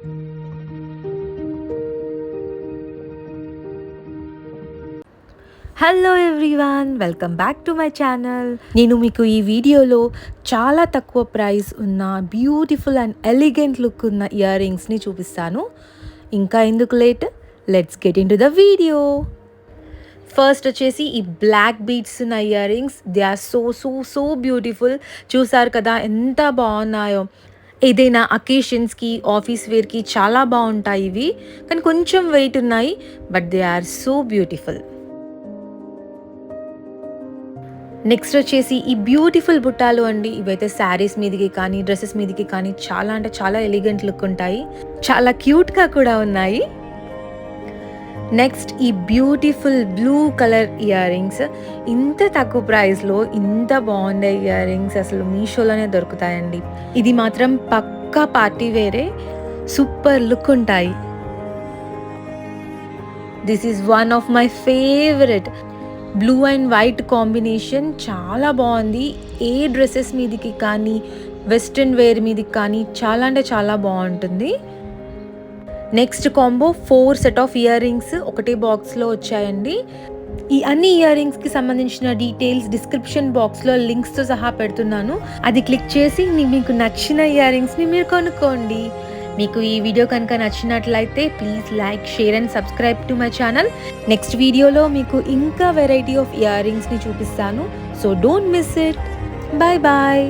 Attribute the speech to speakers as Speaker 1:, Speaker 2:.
Speaker 1: Hello everyone, welcome back to my channel. నేను మీకు ఈ వీడియోలో చాలా తక్కువ ప్రైస్ ఉన్న బ్యూటిఫుల్ అండ్ ఎలిగెంట్ లుక్ ఉన్న ఇయర్ రింగ్స్ని చూపిస్తాను. ఇంకా ఎందుకు late, let's get into the video. First వచ్చేసి ఈ బ్లాక్ బీడ్స్ ఉన్న earrings. They are so so so beautiful. చూసారు కదా ఎంత బాగున్నాయో. ఏదైనా అకేషన్స్కి, ఆఫీస్ వేర్కి చాలా బాగుంటాయి ఇవి. కానీ కొంచెం వెయిట్ ఉన్నాయి, but they are so beautiful. Next వచ్చేసి ఈ బ్యూటిఫుల్ బుట్టాలు అండి. ఇవైతే శారీస్ మీదకి కానీ, డ్రెస్సెస్ మీదకి కానీ చాలా అంటే చాలా ఎలిగెంట్ లుక్ ఉంటాయి. చాలా క్యూట్గా కూడా ఉన్నాయి. నెక్స్ట్ ఈ beautiful blue colour ear rings. ఇంత తక్కువ ప్రైస్లో ఇంత బాగుండే ఇయర్ రింగ్స్ అసలు మీషోలోనే దొరుకుతాయండి. ఇది మాత్రం పక్కా పార్టీ వేరే, సూపర్ లుక్ ఉంటాయి. This is one of my favourite. Blue and white combination చాలా బాగుంది. ఏ డ్రెస్సెస్ మీదకి కానీ, వెస్ట్రన్ వేర్ మీదకి కానీ చాలా అంటే చాలా బాగుంటుంది. Next combo 4 set of ear rings ఒకటే బాక్స్లో వచ్చాయండి. ఈ అన్ని ఇయర్ రింగ్స్కి సంబంధించిన డీటెయిల్స్ డిస్క్రిప్షన్ బాక్స్లో లింక్స్తో సహా పెడుతున్నాను. అది క్లిక్ చేసి మీకు నచ్చిన ఇయర్ రింగ్స్ని మీరు కొనుక్కోండి. మీకు ఈ వీడియో కనుక నచ్చినట్లయితే please like, share and subscribe to my channel. Next వీడియోలో మీకు ఇంకా వెరైటీ ఆఫ్ ఇయర్ రింగ్స్ని చూపిస్తాను. So don't miss it. Bye bye.